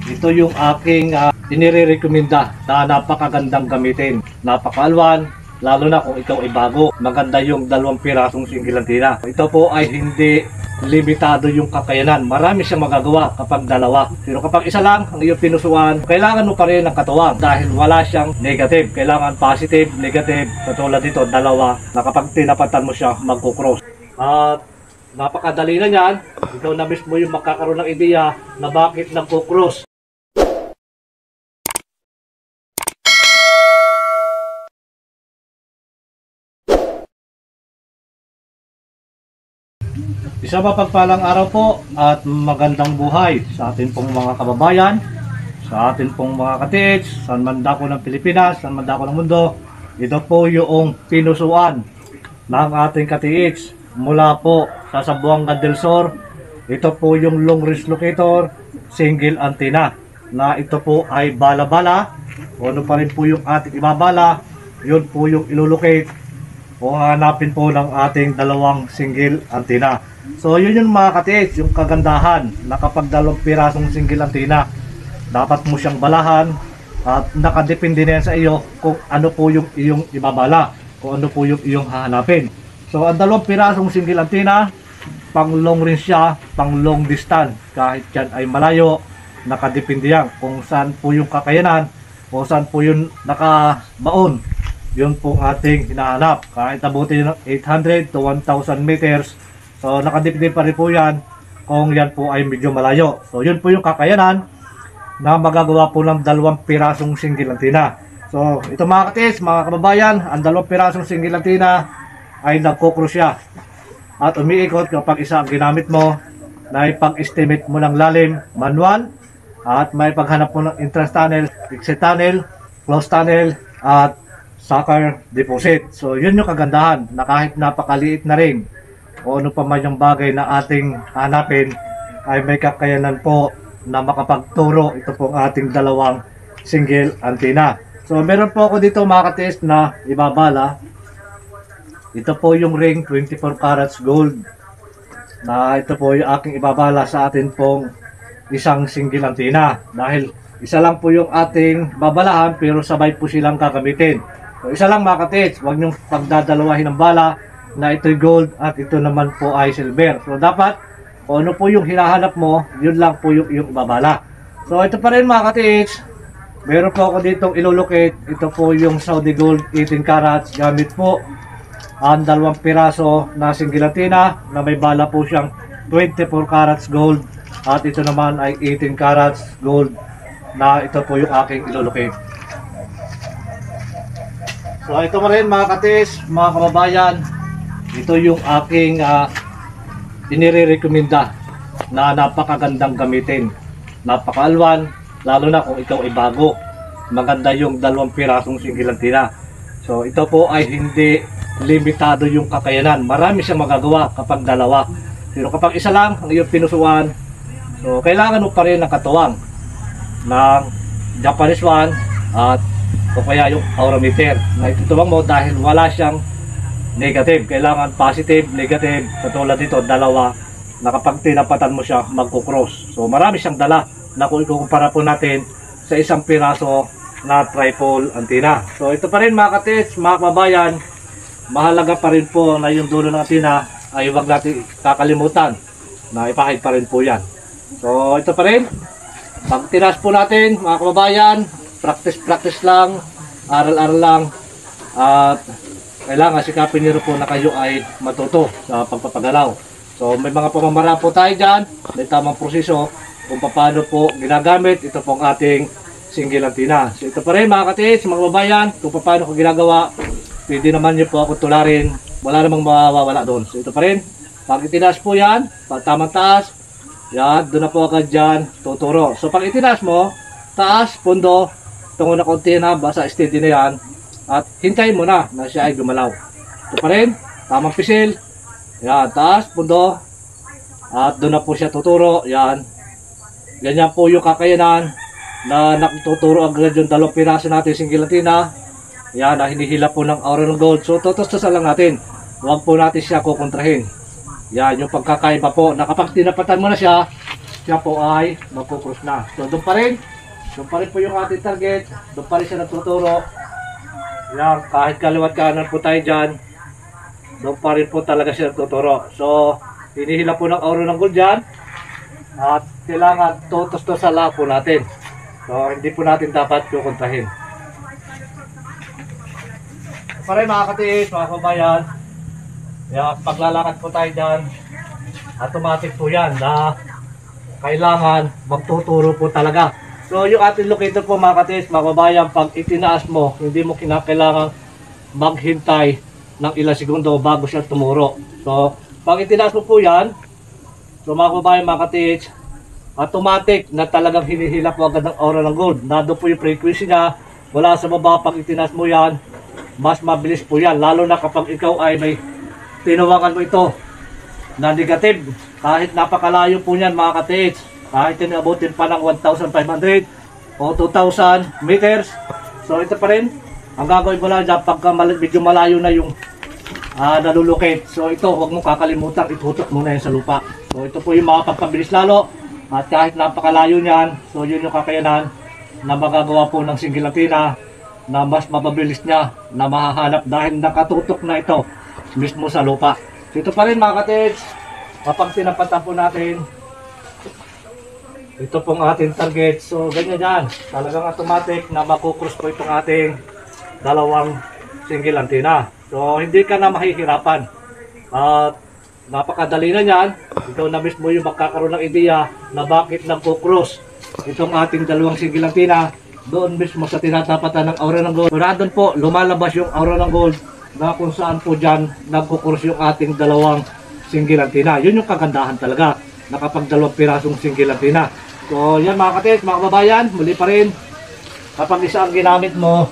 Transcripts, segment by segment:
Ito yung aking inirekomenda na napakagandang gamitin. Napakaalwan, lalo na kung ikaw ay bago. Maganda yung 2 pirasong single antenna. Ito po ay hindi limitado yung kakayanan. Marami siyang magagawa kapag dalawa. Pero kapag isa lang ang iyong pinusuan, kailangan mo pa rin ng katuwang dahil wala siyang negative. Kailangan positive, negative. Katulad dito, dalawa na kapag tinapatan mo siya, magkukross. At napakadali na yan. Ikaw na mismo yung magkakaroon ng ideya na bakit nagkukross. Isa mapagpalang araw po at magandang buhay sa atin pong mga kababayan, sa atin pong mga katiits, saan man dako ng Pilipinas, saan man dako ng mundo. Ito po yung pinusuan ng ating katiits mula po sa Zamboanga del Sur. Ito po yung long range locator, single antenna, na ito po ay bala-bala. O ano pa rin po yung ating ibabala, yun po yung ilulocate o hanapin po ng ating 2 single antenna. So yun yung mga katiits, yung kagandahan na kapag 2 pirasong single antenna, dapat mo siyang balahan at nakadepende na yan sa iyo kung ano po yung iyong ibabala, kung ano po yung iyong hahanapin. So ang 2 pirasong single antenna, pang long range siya, pang long distance, kahit yan ay malayo, nakadepende yan kung saan po yung kakayanan, kung saan po yung nakabaon. Yun po ating hinahanap, kahit abutin ng 800 to 1,000 meters. So nakadepende pa rin po yan kung yan po ay medyo malayo. So yun po yung kakayanan na magagawa po ng 2 pirasong single antenna. So ito mga katiits, mga kababayan, ang 2 pirasong single antenna ay nagkukross siya at umiikot kapag isa ang ginamit mo, na ipag-estimate mo ng lalim manual at may paghanap mo ng entrance tunnel, exit tunnel, close tunnel at sucker deposit. So yun yung kagandahan na kahit napakaliit na ring o ano pa man yung bagay na ating hanapin ay may kakayanan po na makapagturo. Ito po ang ating 2 single antenna. So meron po ako dito mga katiits na ibabala. Ito po yung ring 24 carats gold, na ito po yung aking ibabala sa atin pong isang single antenna. Dahil isa lang po yung ating babalahan pero sabay po silang gagamitin. So isa lang mga katiits, huwag niyong pagdadalawahin ng bala na ito'y gold at ito naman po ay silver. So dapat kung ano po yung hinahanap mo, yun lang po yung ibabala. So ito pa rin mga katiits, meron po ako ditong ilulocate. Ito po yung Saudi gold 18 carats, gamit po ang 2 piraso na single antenna na may bala po siyang 24 carats gold at ito naman ay 18 carats gold, na ito po yung aking ilulocate. So ito pa rin mga katiits, mga kababayan, ito yung aking inirekomenda na napakagandang gamitin. Napakaalwan, lalo na kung ikaw ay bago. Maganda yung 2 pirasong single antenna. So ito po ay hindi limitado yung kakayanan. Marami siyang magagawa kapag dalawa. Pero kapag isa lang ang iyong pinusuan, so kailangan mo pa rin ng katuwang ng Japanese one at o kaya yung aura meter na itutuwang mo dahil wala siyang negative. Kailangan positive, negative. Katulad dito, 2 na kapag tinapatan mo siya, magkukross. So marami siyang dala na kung ikukumpara po natin sa 1 piraso na tripole antenna. So ito pa rin mga katiits, mga kababayan, mahalaga pa rin po na yung dulo ng antenna ay huwag natin kakalimutan na ipahid pa rin po yan. So ito pa rin, pag tinas po natin mga kababayan, practice lang, aral-aral lang, at kailangan sikapin niyo po na kayo ay matuto sa pagpapagalaw. So may mga pamamaraan po tayo dyan, may tamang proseso kung paano po ginagamit ito pong ating single antenna. So ito pa rin mga katiits, mga kababayan, kung paano ko ginagawa, pwede naman niyo po ako tularin, wala namang mawawala doon. So ito pa rin, pag itinaas po yan, pag tamang taas, yan, doon na po agad dyan tuturo. So pag itinaas mo, taas, pundo, tungo na konti na, basta steady na yan, at hintayin mo na siya ay gumalaw. Ito pa rin, tamang pisil, yan, taas, pundo, at doon na po siya tuturo, yan. Ganyan po yung kakayanan na nakituturo agad yung 2 piraso natin single antenna. Yan, na hinihila po ng aura ng gold. So tutustusan lang natin, huwag po natin siya kukontrahin. Yan, yung pagkakaiba po, na kapag tinapatan mo na siya, siya po ay magkukross na. So doon pa rin po yung ating target, doon pa rin siya nagtuturo. Yan, kahit kaliwat kanan po tayo dyan, doon pa rin po talaga siya nagtuturo. So, hinihila po ng aura ng gold dyan, at kailangan tutos to sa lapo natin. So, hindi po natin dapat kukuntahin. Pa rin mga katiis, mga kabayan, yan, paglalakad po tayo dyan, automatic po yan na kailangan magtuturo po talaga. So yung ating locator po mga katiis, mga kabayan, pag itinaas mo, hindi mo kinakailangan maghintay ng ilang segundo bago siya tumuro. So pag itinaas mo po yan, so mga kabayan, mga katiis, automatic na talagang hinihila po agad ng aura ng gold. Nado po yung frequency niya, wala sa baba. Pag itinaas mo yan, mas mabilis po yan. Lalo na kapag ikaw ay may tinuwakan mo ito na negative, kahit napakalayo po niyan mga katiis, kahit inabutin pa ng 1,500 o 2,000 meters. So ito pa rin, ang gagawin mo lang dyan pagka medyo malayo na yung nalulukit. So ito, huwag mo kakalimutan, itutok muna yan sa lupa. So ito po yung makapagpabilis lalo, at kahit napakalayo niyan, so yun yung kakayanan na magagawa po ng single antenna na mas mapabilis niya na mahahanap dahil nakatutok na ito mismo sa lupa. So ito pa rin mga katiis, kapag tinapatan po natin, ito pong ating target. So ganyan yan, talagang automatic na makukross po itong ating dalawang single antenna. So hindi ka na mahihirapan, at napakadali na yan. Ito na mismo yung magkakaroon ng ideya na bakit nagkukross itong ating dalawang single antenna doon mismo sa tinatapatan ng aura ng gold. So doon po lumalabas yung aura ng gold na kung saan po dyan nagkukross yung ating dalawang single antenna. Yun yung kagandahan talaga na kapag dalawang pirasong single antenna. So yan mga katiis, mga kababayan, muli pa rin, kapag isa ang ginamit mo,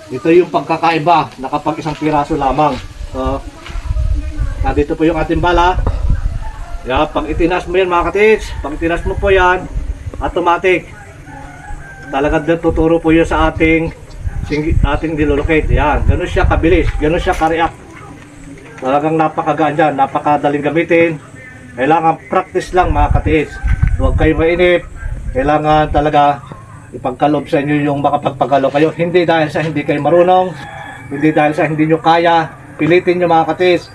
ito yung pagkakaiba na kapag isang piraso lamang. So dito po yung ating bala. Yan, pag itinas mo yan mga katiis, pag itinas mo po yan, automatic talagang tuturo po yun sa ating nilolocate. Yan, ganun siya kabilis, ganun siya ka-react. Talagang napakagaan dyan, napakadaling gamitin. Kailangan practice lang mga katiis. Huwag kayo mainip. Kailangan talaga ipagkalob sa inyo yung makapagpagalo kayo. Hindi dahil sa hindi kayo marunong, hindi dahil sa hindi nyo kaya. Pilitin nyo mga katiis.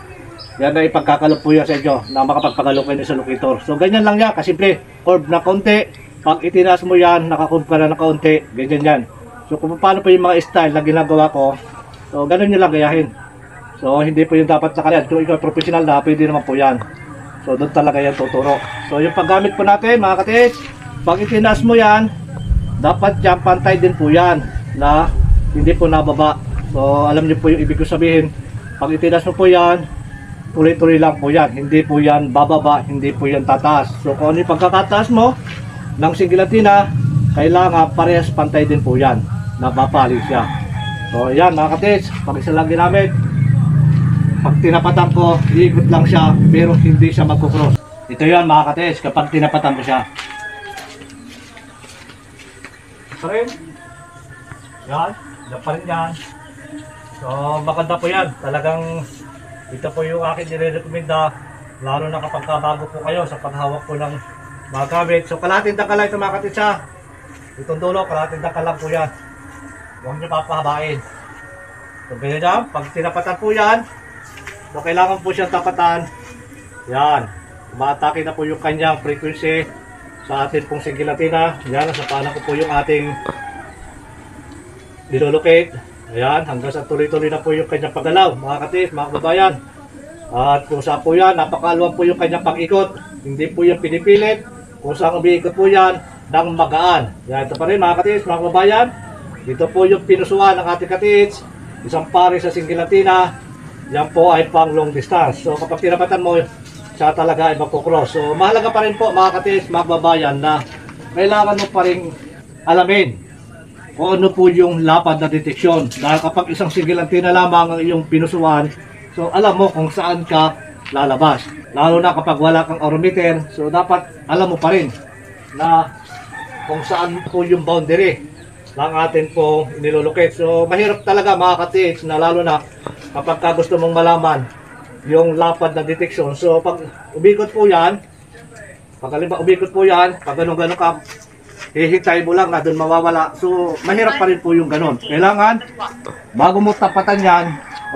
Yan na ipagkakalob po yan sa inyo na makapagpagalo kayo sa locator. So ganyan lang yan, kasimple. Curve na konti. Pag itinaas mo yan, nakakurve ka na kaunti. Ganyan yan. So kung paano po yung mga style na ginagawa ko, so ganun nyo lang gayahin. So hindi po yung dapat sa kanya. Kung ikaw professional na, pwede naman po yan. So doon talaga yan tuturo. So yung paggamit po natin mga katiis, pag itinaas mo yan, dapat yan pantay din po yan na hindi po nababa. So alam niyo po yung ibig ko sabihin, pag itinaas mo po yan, tuloy-tuloy lang po yan. Hindi po yan bababa, hindi po yan tataas. So kung ano yung pagkakataas mo ng single antenna, kailangan parehas pantay din po yan, nabapali siya. So yan mga katiis, pag isa lang ginamit, pag tinapatan ko, iikot lang siya pero hindi siya magkukross. Ito yan mga katiis, kapag tinapatan ko siya. Ito rin. Yan, yan pa rin yan. So maganda po yan. Talagang ito po yung akin nire-recommenda, lalo na kapag bago po kayo sa paghawak po ng mga gamit. So kalahating dangkal lang ito mga katiis ha. Itong dulo, kalahating dangkal lang po yan. Huwag nyo papahabain. So ganyan yan, pag tinapatan po yan, so kailangan po siyang tapatan. Yan, umatake na po yung kanyang frequency sa atin pong single antenna. Yan, nasa panan ko po yung ating nilolocate. Ayan, hanggang sa tuloy-tuloy na po yung kanyang paggalaw mga katiis, mga kababayan. At kung saan po yan, napakaluwag po yung kanyang pag-ikot. Hindi po yung pinipilit. Kung saan umiikot po yan ng magaan. Yan, ito pa rin mga katiis, mga kababayan. Dito po yung pinusuan ng ating katiis, isang pare sa single antenna. Yan po ay pang long distance. So kapag tinapatan mo, siya talaga ay magkukross. So mahalaga pa rin po mga katiis, mga kababayan, na kailangan mo pa rin alamin kung ano po yung lapad na deteksyon. Dahil kapag isang single antenna lamang ang iyong pinusuan, so alam mo kung saan ka lalabas. Lalo na kapag wala kang orometer, so dapat alam mo pa rin na kung saan po yung boundary ng atin po nilolocate. So mahirap talaga mga katiis, na lalo na kapag ka gusto mong malaman yung lapad na deteksyon. So pag umikot po yan, Pag halimbawa umikot po yan, pag ganun ka, hihintay mo lang na doon mawawala. So, mahirap pa rin po yung ganun. Kailangan, bago mo tapatan yan,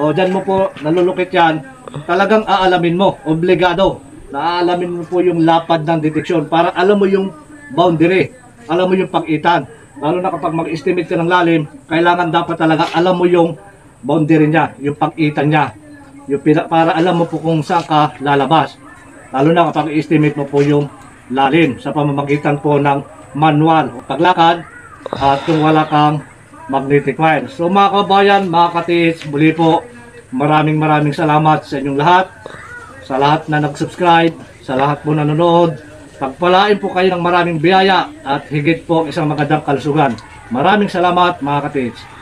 o dyan mo po nalulukit yan, talagang aalamin mo, obligado, na aalamin mo po yung lapad ng deteksyon para alam mo yung boundary, alam mo yung pag-itan. Lalo na kapag mag-estimate ka ng lalim, kailangan dapat talaga alam mo yung boundary niya, yung pag-itan niya, para alam mo po kung saan ka lalabas. Lalo na kapag i-estimate mo po yung lalim sa pamamagitan po ng manual o paglakad at kung wala kang magnetic wire. So mga kabayan, mga katiits, muli po maraming salamat sa inyong lahat, sa lahat na nag-subscribe, sa lahat po nanonood. Pagpalain po kayo ng maraming biyaya at higit po isang magandang kalusugan. Maraming salamat mga katiits.